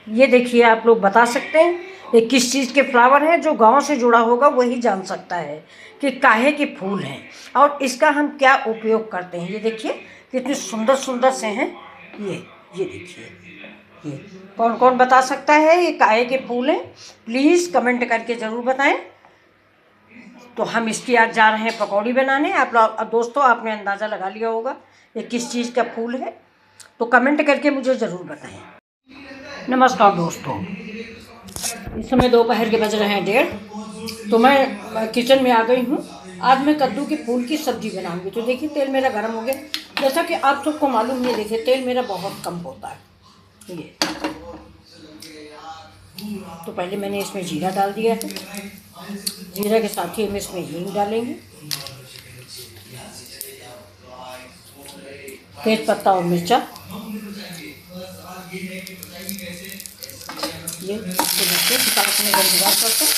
ये देखिए, आप लोग बता सकते हैं ये किस चीज़ के फ्लावर हैं? जो गांव से जुड़ा होगा वही जान सकता है कि काहे के फूल हैं और इसका हम क्या उपयोग करते हैं। ये देखिए कितने सुंदर सुंदर से हैं। ये देखिए, ये कौन कौन बता सकता है ये काहे के फूल हैं? प्लीज़ कमेंट करके ज़रूर बताएं। तो हम इसकी आज जा रहे हैं पकौड़ी बनाने। आप लोग दोस्तों, आपने अंदाज़ा लगा लिया होगा ये किस चीज़ का फूल है, तो कमेंट करके मुझे ज़रूर बताएं। नमस्कार दोस्तों, इस समय दोपहर के बज रहे हैं 1:30। तो मैं किचन में आ गई हूँ। आज मैं कद्दू के फूल की सब्ज़ी बनाऊंगी। तो देखिए तेल मेरा गर्म हो गया। जैसा कि आप सबको मालूम है, देखिए तेल मेरा बहुत कम होता है। ये तो पहले मैंने इसमें जीरा डाल दिया है। जीरा के साथ ही हम इसमें हींग डालेंगे, तेज पत्ता और मिर्चा। ये तो देखिए अपने गंदीदार करते हैं।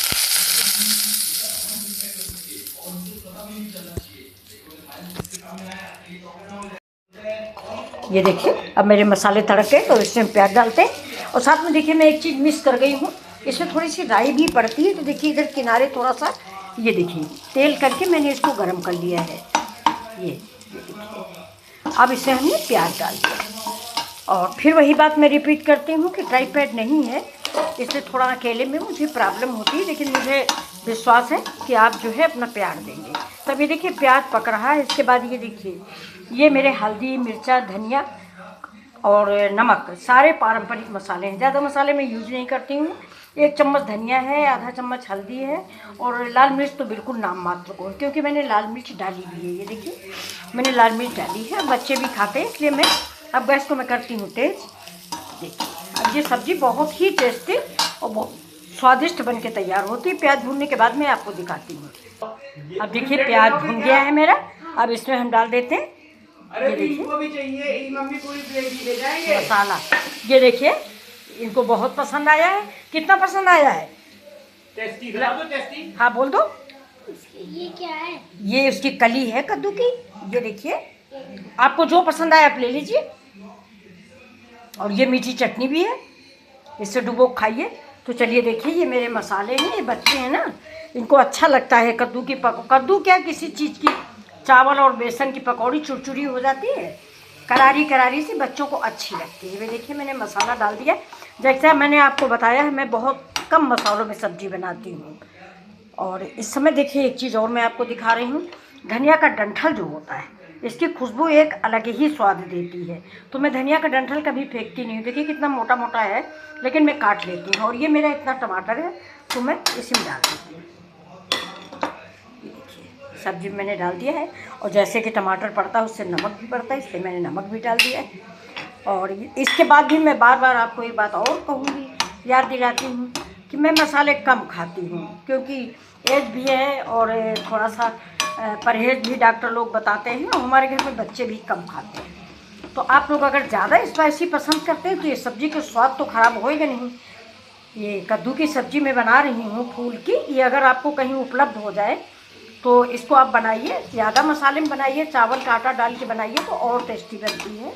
ये देखिए अब मेरे मसाले तड़क गए, तो इसमें प्याज डालते हैं। और साथ में देखिए मैं एक चीज़ मिस कर गई हूँ, इसमें थोड़ी सी राई भी पड़ती है। तो देखिए इधर किनारे थोड़ा सा, ये देखिए तेल करके मैंने इसको गर्म कर लिया है। ये देखिए अब इसे हमने प्याज डाल दिया। और फिर वही बात मैं रिपीट करती हूँ कि ट्राई पैड नहीं है, इसलिए थोड़ा अकेले में मुझे प्रॉब्लम होती है, लेकिन मुझे विश्वास है कि आप जो है अपना प्यार देंगे। तब ये देखिए प्याज पक रहा है। इसके बाद ये देखिए ये मेरे हल्दी, मिर्चा, धनिया और नमक, सारे पारंपरिक मसाले हैं। ज़्यादा मसाले मैं यूज नहीं करती हूँ। 1 चम्मच धनिया है, आधा चम्मच हल्दी है और लाल मिर्च तो बिल्कुल नाम मात्र को है, क्योंकि मैंने लाल मिर्च डाली भी है। ये देखिए मैंने लाल मिर्च डाली है, बच्चे भी खाते हैं, इसलिए मैं अब गैस को मैं करती हूँ तेज। देखिए अब ये सब्ज़ी बहुत ही टेस्टी और बहुत स्वादिष्ट बन के तैयार होती है। प्याज भूनने के बाद मैं आपको दिखाती हूँ। अब देखिए प्याज भून गया है मेरा। अब इसमें हम डाल देते हैं, ये देखिए मसाला। ये देखिए इनको बहुत पसंद आया है। कितना पसंद आया है? टेस्टी, तो टेस्टी। हाँ बोल दो। ये क्या है? ये उसकी कली है कद्दू की। ये देखिए आपको जो पसंद आए आप ले लीजिए। और ये मीठी चटनी भी है, इससे डुबो खाइए। तो चलिए देखिए ये मेरे मसाले हैं। ये बच्चे हैं ना, इनको अच्छा लगता है कद्दू की कद्दू क्या किसी चीज़ की, चावल और बेसन की पकौड़ी चुरचुरी हो जाती है, करारी करारी सी, बच्चों को अच्छी लगती है। वे देखिए मैंने मसाला डाल दिया। जैसा मैंने आपको बताया है, मैं बहुत कम मसालों में सब्ज़ी बनाती हूँ। और इस समय देखिए एक चीज़ और मैं आपको दिखा रही हूँ। धनिया का डंठल जो होता है, इसकी खुशबू एक अलग ही स्वाद देती है। तो मैं धनिया का डंठल कभी फेंकती नहीं हूँ। देखिए कितना मोटा मोटा है, लेकिन मैं काट लेती हूँ। और ये मेरा इतना टमाटर है, तो मैं इसी में डाल देती हूँ। सब्जी में मैंने डाल दिया है। और जैसे कि टमाटर पड़ता है उससे नमक भी पड़ता है, इसलिए मैंने नमक भी डाल दिया है। और इसके बाद भी मैं बार बार आपको एक बात और कहूँगी, याद दिलाती हूँ कि मैं मसाले कम खाती हूँ, क्योंकि एज भी है और थोड़ा सा परहेज भी डॉक्टर लोग बताते हैं। और हमारे घर में बच्चे भी कम खाते हैं। तो आप लोग अगर ज़्यादा स्पाइसी पसंद करते हैं तो ये सब्ज़ी का स्वाद तो ख़राब होएगा नहीं। ये कद्दू की सब्ज़ी मैं बना रही हूँ फूल की, ये अगर आपको कहीं उपलब्ध हो जाए तो इसको आप बनाइए, ज़्यादा मसाले में बनाइए, चावल का आटा डाल के बनाइए तो और टेस्टी बनती है।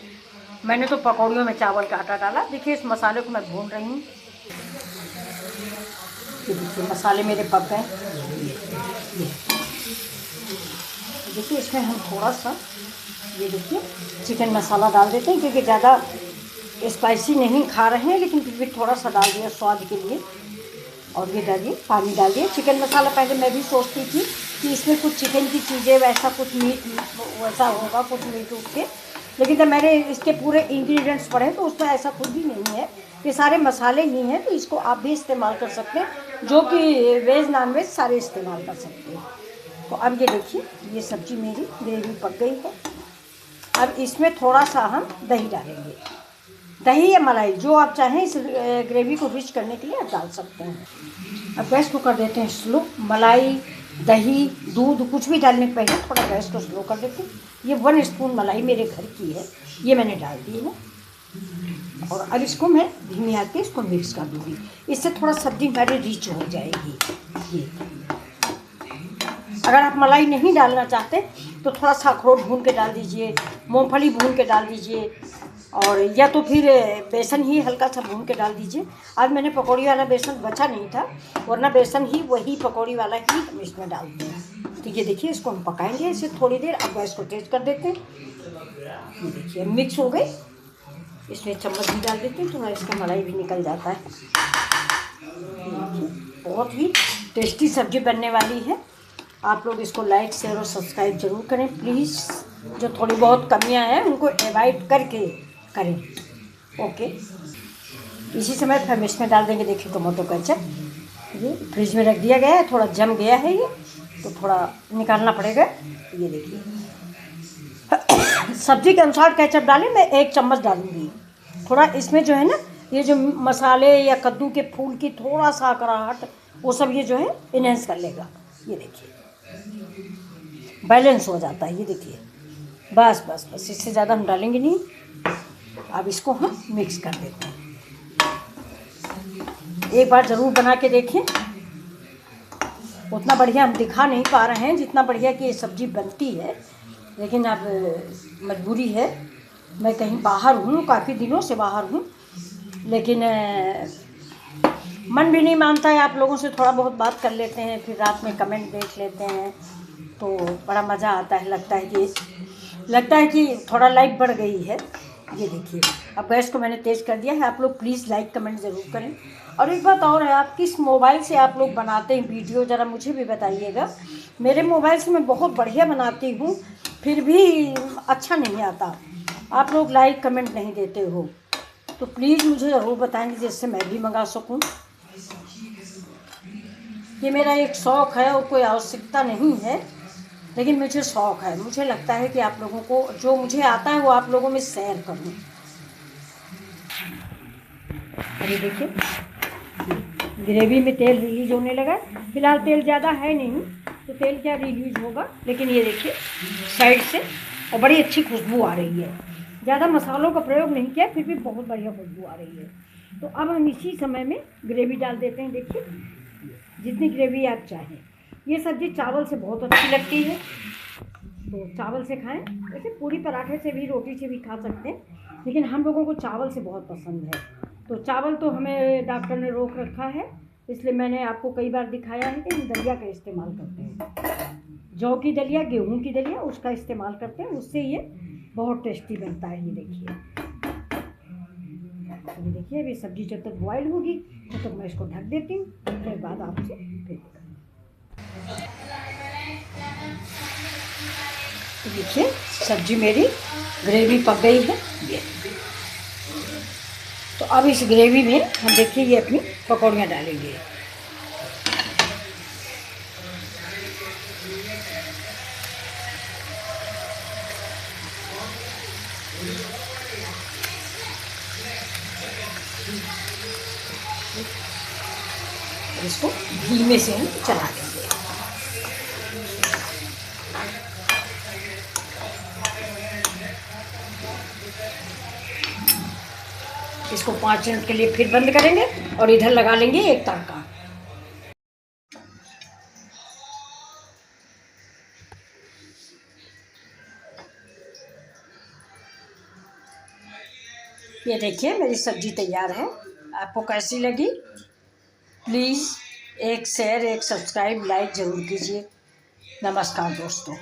मैंने तो पकौड़ियों में चावल का आटा डाला। देखिए इस मसाले को मैं भून रही हूँ। ये देखिए मसाले मेरे पक गए। देखिए इसमें हम थोड़ा सा, ये देखिए चिकन मसाला डाल देते हैं, क्योंकि ज़्यादा स्पाइसी नहीं खा रहे हैं, लेकिन फिर भी थोड़ा सा डाल दिया स्वाद के लिए। और ये डालिए, पानी डालिए। चिकन मसाला पहले मैं भी सोचती थी कि इसमें कुछ चिकन की चीज़ें, वैसा कुछ मीट वैसा होगा, कुछ मीट उठ के, लेकिन जब मैंने इसके पूरे इंग्रेडिएंट्स पढ़े तो उसमें ऐसा कुछ भी नहीं है। ये सारे मसाले ही हैं, तो इसको आप भी इस्तेमाल कर सकते हैं, जो कि वेज नॉन वेज सारे इस्तेमाल कर सकते हैं। तो अब ये देखिए ये सब्ज़ी मेरी ग्रेवी पक गई है। अब इसमें थोड़ा सा हम दही डालेंगे, दही या मलाई जो आप चाहें, इस ग्रेवी को रिच करने के लिए आप डाल सकते हैं। अब गैस को कर देते हैं स्लो। मलाई, दही, दूध कुछ भी डालने के पहले थोड़ा गैस को स्लो कर देते हैं। ये 1 स्पून मलाई मेरे घर की है, ये मैंने डाल दी है। और अब इसको मैं धीमी आंच पे इसको मिक्स कर दूँगी, इससे थोड़ा सब्ज़ी हमारी रिच हो जाएगी। ये अगर आप मलाई नहीं डालना चाहते तो थोड़ा सा अखरोट भून के डाल दीजिए, मूंगफली भून के डाल दीजिए, और या तो फिर बेसन ही हल्का सा भून के डाल दीजिए। आज मैंने पकौड़ी वाला बेसन बचा नहीं था, वरना बेसन ही वही पकौड़ी वाला ही हम इसमें डालते हैं। तो ये देखिए, इसको हम पकाएंगे इसे थोड़ी देर। अब गैस को तेज कर देते हैं। ये देखिए मिक्स हो गई। इसमें चम्मच भी डाल देते हैं, थोड़ा इसका मलाई भी निकल जाता है। बहुत ही टेस्टी सब्जी बनने वाली है। आप लोग इसको लाइक शेयर और सब्सक्राइब जरूर करें प्लीज़। जो थोड़ी बहुत कमियां हैं उनको अवॉइड करके करें। ओके, इसी समय फिर हम इसमें डाल देंगे, देखिए टोमेटो केचप। ये फ्रिज में रख दिया गया है, थोड़ा जम गया है ये, तो थोड़ा निकालना पड़ेगा। ये देखिए सब्जी के अनुसार केचप डालें, मैं 1 चम्मच डालूंगी। थोड़ा इसमें जो है ना, ये जो मसाले या कद्दू के फूल की थोड़ा सा कराहट, वो सब ये जो है इन्हेंस कर लेगा। ये देखिए बैलेंस हो जाता है। ये देखिए बस बस बस, इससे ज़्यादा हम डालेंगे नहीं। अब इसको हम मिक्स कर देते हैं। एक बार ज़रूर बना के देखें। उतना बढ़िया हम दिखा नहीं पा रहे हैं जितना बढ़िया कि ये सब्ज़ी बनती है, लेकिन अब मजबूरी है। मैं कहीं बाहर हूँ, काफ़ी दिनों से बाहर हूँ, लेकिन मन भी नहीं मानता है। आप लोगों से थोड़ा बहुत बात कर लेते हैं, फिर रात में कमेंट देख लेते हैं, तो बड़ा मज़ा आता है। लगता है कि थोड़ा लाइफ बढ़ गई है। ये देखिए अब गैस को मैंने तेज़ कर दिया है। आप लोग प्लीज़ लाइक कमेंट ज़रूर करें। और एक बात और है, आप किस मोबाइल से आप लोग बनाते हैं वीडियो, ज़रा मुझे भी बताइएगा। मेरे मोबाइल से मैं बहुत बढ़िया बनाती हूँ, फिर भी अच्छा नहीं आता। आप लोग लाइक कमेंट नहीं देते हो, तो प्लीज़ मुझे ज़रूर बताएंगे, जिससे मैं भी मंगा सकूँ। ये मेरा एक शौक़ है और कोई आवश्यकता नहीं है, लेकिन मुझे शौक़ है। मुझे लगता है कि आप लोगों को जो मुझे आता है वो आप लोगों में शेयर करूँ। अरे देखिए ग्रेवी में तेल रिलीज होने लगा। फिलहाल तेल ज़्यादा है नहीं, तो तेल क्या रिलीज होगा, लेकिन ये देखिए साइड से और बड़ी अच्छी खुशबू आ रही है। ज़्यादा मसालों का प्रयोग नहीं किया, फिर भी बहुत बढ़िया खुशबू आ रही है। तो अब हम इसी समय में ग्रेवी डाल देते हैं। देखिए जितनी ग्रेवी आप चाहें। ये सब्ज़ी चावल से बहुत अच्छी लगती है, तो चावल से खाएं। वैसे पूरी पराठे से भी, रोटी से भी खा सकते हैं, लेकिन हम लोगों को चावल से बहुत पसंद है। तो चावल तो हमें डॉक्टर ने रोक रखा है, इसलिए मैंने आपको कई बार दिखाया है कि हम दलिया का इस्तेमाल करते हैं। जौ की दलिया, गेहूं की दलिया, उसका इस्तेमाल करते हैं, उससे ये बहुत टेस्टी बनता है। ये देखिए अभी देखिए, अभी सब्ज़ी जब तक बॉयल होगी तब तक मैं इसको ढक देती हूँ, फिर बाद आपसे फिर देखिए सब्जी मेरी ग्रेवी पक गई है। ये तो अब इस ग्रेवी में हम देखिए ये अपनी पकौड़ियाँ डालेंगे। इसको धीमे से हम चला देंगे। इसको 5 मिनट के लिए फिर बंद करेंगे और इधर लगा लेंगे एक तड़का। ये देखिए मेरी सब्जी तैयार है। आपको कैसी लगी? प्लीज़ एक शेयर, एक सब्सक्राइब, लाइक ज़रूर कीजिए। नमस्कार दोस्तों।